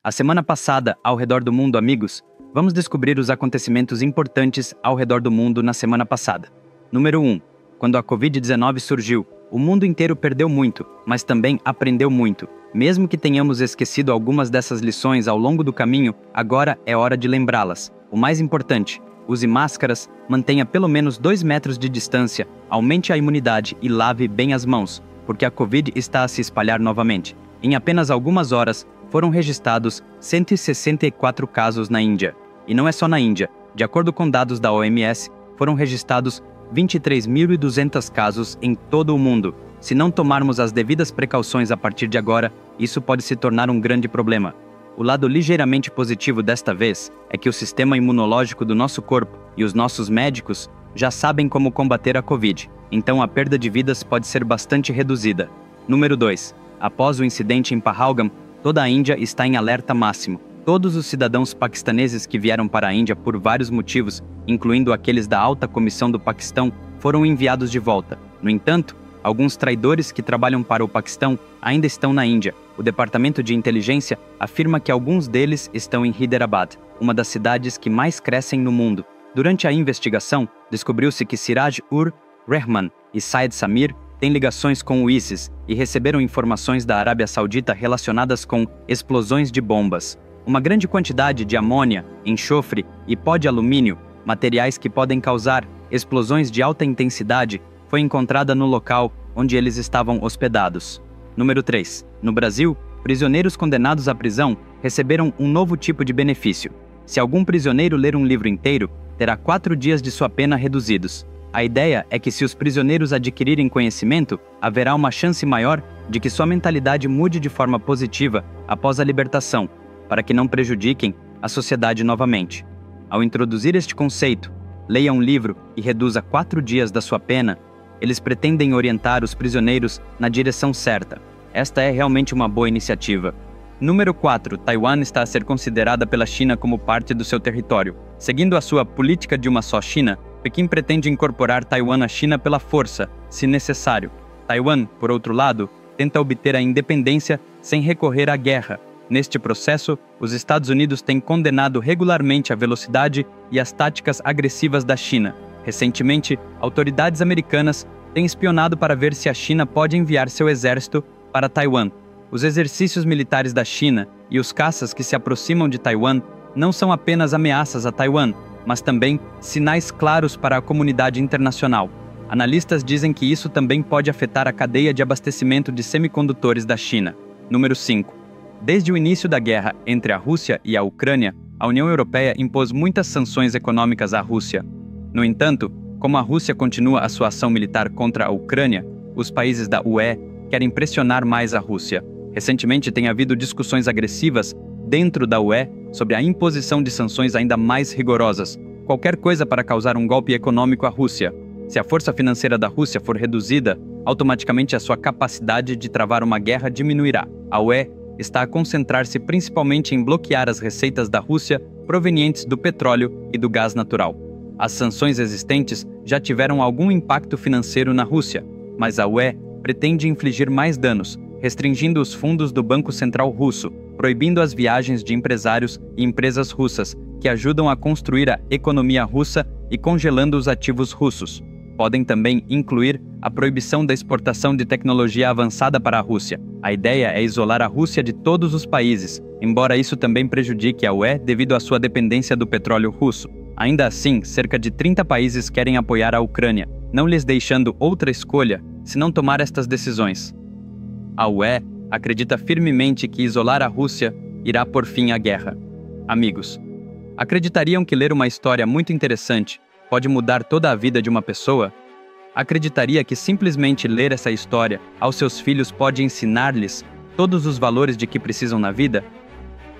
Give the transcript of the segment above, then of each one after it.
A semana passada, ao redor do mundo, amigos, vamos descobrir os acontecimentos importantes ao redor do mundo na semana passada. Número 1. Quando a Covid-19 surgiu, o mundo inteiro perdeu muito, mas também aprendeu muito. Mesmo que tenhamos esquecido algumas dessas lições ao longo do caminho, agora é hora de lembrá-las. O mais importante, use máscaras, mantenha pelo menos 2 metros de distância, aumente a imunidade e lave bem as mãos, porque a Covid está a se espalhar novamente. Em apenas algumas horas, foram registrados 164 casos na Índia. E não é só na Índia. De acordo com dados da OMS, foram registrados 23.200 casos em todo o mundo. Se não tomarmos as devidas precauções a partir de agora, isso pode se tornar um grande problema. O lado ligeiramente positivo desta vez é que o sistema imunológico do nosso corpo e os nossos médicos já sabem como combater a Covid, então a perda de vidas pode ser bastante reduzida. Número 2. Após o incidente em Pahalgam, toda a Índia está em alerta máximo. Todos os cidadãos paquistaneses que vieram para a Índia por vários motivos, incluindo aqueles da alta comissão do Paquistão, foram enviados de volta. No entanto, alguns traidores que trabalham para o Paquistão ainda estão na Índia. O Departamento de Inteligência afirma que alguns deles estão em Hyderabad, uma das cidades que mais crescem no mundo. Durante a investigação, descobriu-se que Siraj-ur-Rehman e Said Samir têm ligações com o ISIS e receberam informações da Arábia Saudita relacionadas com explosões de bombas. Uma grande quantidade de amônia, enxofre e pó de alumínio, materiais que podem causar explosões de alta intensidade, foi encontrada no local onde eles estavam hospedados. Número 3. No Brasil, prisioneiros condenados à prisão receberam um novo tipo de benefício. Se algum prisioneiro ler um livro inteiro, terá 4 dias de sua pena reduzidos. A ideia é que se os prisioneiros adquirirem conhecimento, haverá uma chance maior de que sua mentalidade mude de forma positiva após a libertação, para que não prejudiquem a sociedade novamente. Ao introduzir este conceito, leia um livro e reduza 4 dias da sua pena, eles pretendem orientar os prisioneiros na direção certa. Esta é realmente uma boa iniciativa. Número 4. Taiwan está a ser considerada pela China como parte do seu território. Seguindo a sua política de uma só China, Pequim pretende incorporar Taiwan à China pela força, se necessário. Taiwan, por outro lado, tenta obter a independência sem recorrer à guerra. Neste processo, os Estados Unidos têm condenado regularmente a velocidade e as táticas agressivas da China. Recentemente, autoridades americanas têm espionado para ver se a China pode enviar seu exército para Taiwan. Os exercícios militares da China e os caças que se aproximam de Taiwan não são apenas ameaças a Taiwan, mas também sinais claros para a comunidade internacional. Analistas dizem que isso também pode afetar a cadeia de abastecimento de semicondutores da China. Número 5. Desde o início da guerra entre a Rússia e a Ucrânia, a União Europeia impôs muitas sanções econômicas à Rússia. No entanto, como a Rússia continua a sua ação militar contra a Ucrânia, os países da UE querem pressionar mais a Rússia. Recentemente tem havido discussões agressivas dentro da UE sobre a imposição de sanções ainda mais rigorosas, qualquer coisa para causar um golpe econômico à Rússia. Se a força financeira da Rússia for reduzida, automaticamente a sua capacidade de travar uma guerra diminuirá. A UE está a concentrar-se principalmente em bloquear as receitas da Rússia provenientes do petróleo e do gás natural. As sanções existentes já tiveram algum impacto financeiro na Rússia, mas a UE pretende infligir mais danos, restringindo os fundos do Banco Central Russo, proibindo as viagens de empresários e empresas russas que ajudam a construir a economia russa e congelando os ativos russos. Podem também incluir a proibição da exportação de tecnologia avançada para a Rússia. A ideia é isolar a Rússia de todos os países, embora isso também prejudique a UE devido à sua dependência do petróleo russo. Ainda assim, cerca de 30 países querem apoiar a Ucrânia, não lhes deixando outra escolha se não tomar estas decisões. A UE acredita firmemente que isolar a Rússia irá pôr fim à guerra. Amigos, acreditariam que ler uma história muito interessante pode mudar toda a vida de uma pessoa? Acreditaria que simplesmente ler essa história aos seus filhos pode ensinar-lhes todos os valores de que precisam na vida?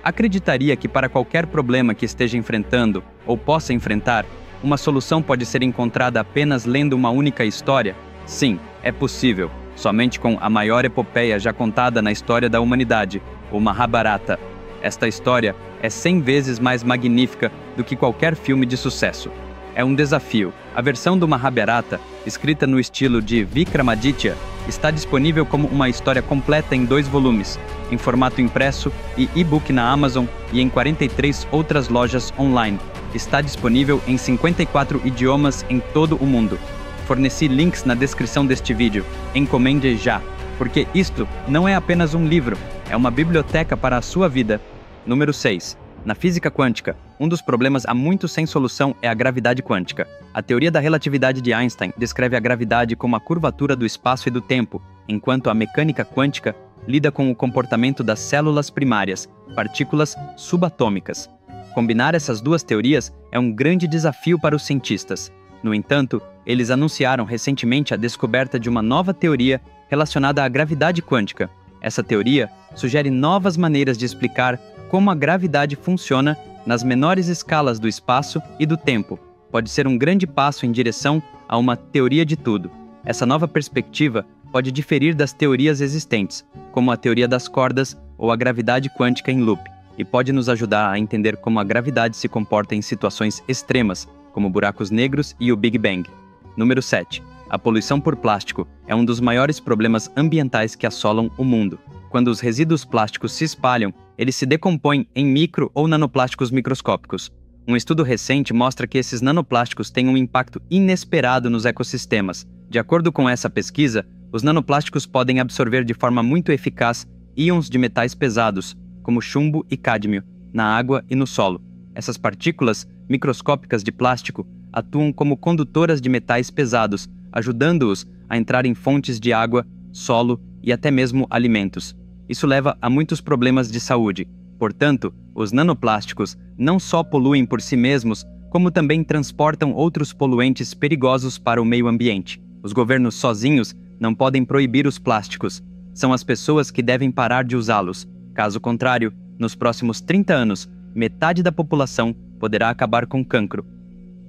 Acreditaria que para qualquer problema que esteja enfrentando ou possa enfrentar, uma solução pode ser encontrada apenas lendo uma única história? Sim, é possível. Somente com a maior epopeia já contada na história da humanidade, o Mahabharata. Esta história é 100 vezes mais magnífica do que qualquer filme de sucesso. é um desafio. A versão do Mahabharata, escrita no estilo de Vikramaditya, está disponível como uma história completa em 2 volumes, em formato impresso e e-book na Amazon e em 43 outras lojas online. Está disponível em 54 idiomas em todo o mundo. Forneci links na descrição deste vídeo. Encomende já, porque isto não é apenas um livro, é uma biblioteca para a sua vida. Número 6. Na física quântica, um dos problemas há muito sem solução é a gravidade quântica. A teoria da relatividade de Einstein descreve a gravidade como a curvatura do espaço e do tempo, enquanto a mecânica quântica lida com o comportamento das células primárias, partículas subatômicas. Combinar essas 2 teorias é um grande desafio para os cientistas. No entanto, eles anunciaram recentemente a descoberta de uma nova teoria relacionada à gravidade quântica. Essa teoria sugere novas maneiras de explicar como a gravidade funciona nas menores escalas do espaço e do tempo. Pode ser um grande passo em direção a uma teoria de tudo. Essa nova perspectiva pode diferir das teorias existentes, como a teoria das cordas ou a gravidade quântica em loop, e pode nos ajudar a entender como a gravidade se comporta em situações extremas, como buracos negros e o Big Bang. Número 7. A poluição por plástico é um dos maiores problemas ambientais que assolam o mundo. Quando os resíduos plásticos se espalham, eles se decompõem em micro ou nanoplásticos microscópicos. Um estudo recente mostra que esses nanoplásticos têm um impacto inesperado nos ecossistemas. De acordo com essa pesquisa, os nanoplásticos podem absorver de forma muito eficaz íons de metais pesados, como chumbo e cádmio, na água e no solo. Essas partículas microscópicas de plástico atuam como condutoras de metais pesados, ajudando-os a entrar em fontes de água, solo e até mesmo alimentos. Isso leva a muitos problemas de saúde. Portanto, os nanoplásticos não só poluem por si mesmos, como também transportam outros poluentes perigosos para o meio ambiente. Os governos sozinhos não podem proibir os plásticos. São as pessoas que devem parar de usá-los. Caso contrário, nos próximos 30 anos, metade da população poderá acabar com cancro.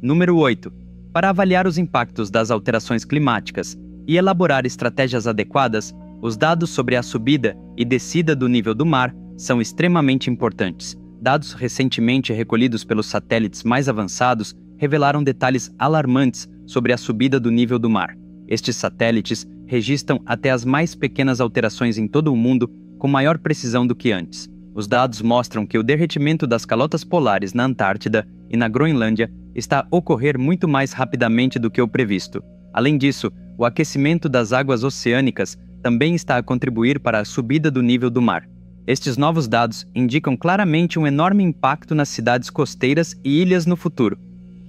Número 8. Para avaliar os impactos das alterações climáticas e elaborar estratégias adequadas, os dados sobre a subida e descida do nível do mar são extremamente importantes. Dados recentemente recolhidos pelos satélites mais avançados revelaram detalhes alarmantes sobre a subida do nível do mar. Estes satélites registram até as mais pequenas alterações em todo o mundo com maior precisão do que antes. Os dados mostram que o derretimento das calotas polares na Antártida e na Groenlândia está a ocorrer muito mais rapidamente do que o previsto. Além disso, o aquecimento das águas oceânicas também está a contribuir para a subida do nível do mar. Estes novos dados indicam claramente um enorme impacto nas cidades costeiras e ilhas no futuro.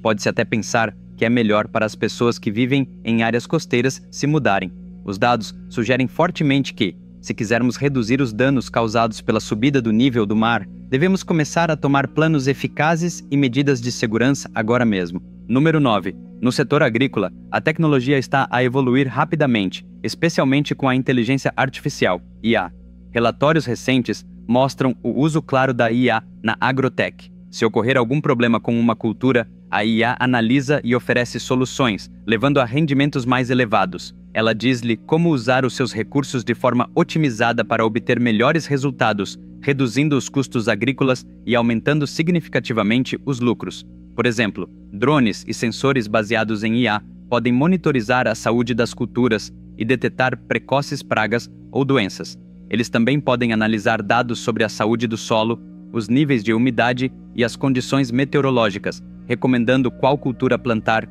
Pode-se até pensar que é melhor para as pessoas que vivem em áreas costeiras se mudarem. Os dados sugerem fortemente que, se quisermos reduzir os danos causados pela subida do nível do mar, devemos começar a tomar planos eficazes e medidas de segurança agora mesmo. Número 9. No setor agrícola, a tecnologia está a evoluir rapidamente, especialmente com a inteligência artificial, IA. Relatórios recentes mostram o uso claro da IA na agrotech. Se ocorrer algum problema com uma cultura, a IA analisa e oferece soluções, levando a rendimentos mais elevados. Ela diz-lhe como usar os seus recursos de forma otimizada para obter melhores resultados, reduzindo os custos agrícolas e aumentando significativamente os lucros. Por exemplo, drones e sensores baseados em IA podem monitorizar a saúde das culturas e detectar precoces pragas ou doenças. Eles também podem analisar dados sobre a saúde do solo, os níveis de umidade e as condições meteorológicas, recomendando qual cultura plantar,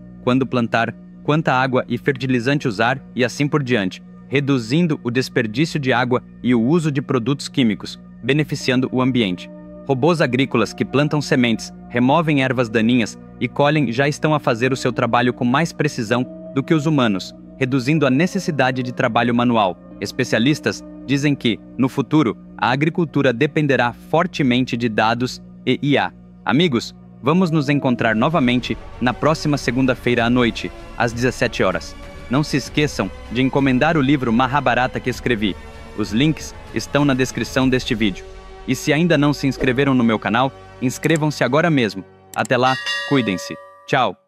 quanta água e fertilizante usar e assim por diante, reduzindo o desperdício de água e o uso de produtos químicos, beneficiando o ambiente. Robôs agrícolas que plantam sementes, removem ervas daninhas e colhem já estão a fazer o seu trabalho com mais precisão do que os humanos, reduzindo a necessidade de trabalho manual. Especialistas dizem que, no futuro, a agricultura dependerá fortemente de dados e IA. Amigos, vamos nos encontrar novamente na próxima segunda-feira à noite, às 17 horas. Não se esqueçam de encomendar o livro Mahabharata que escrevi. Os links estão na descrição deste vídeo. E se ainda não se inscreveram no meu canal, inscrevam-se agora mesmo. Até lá, cuidem-se. Tchau!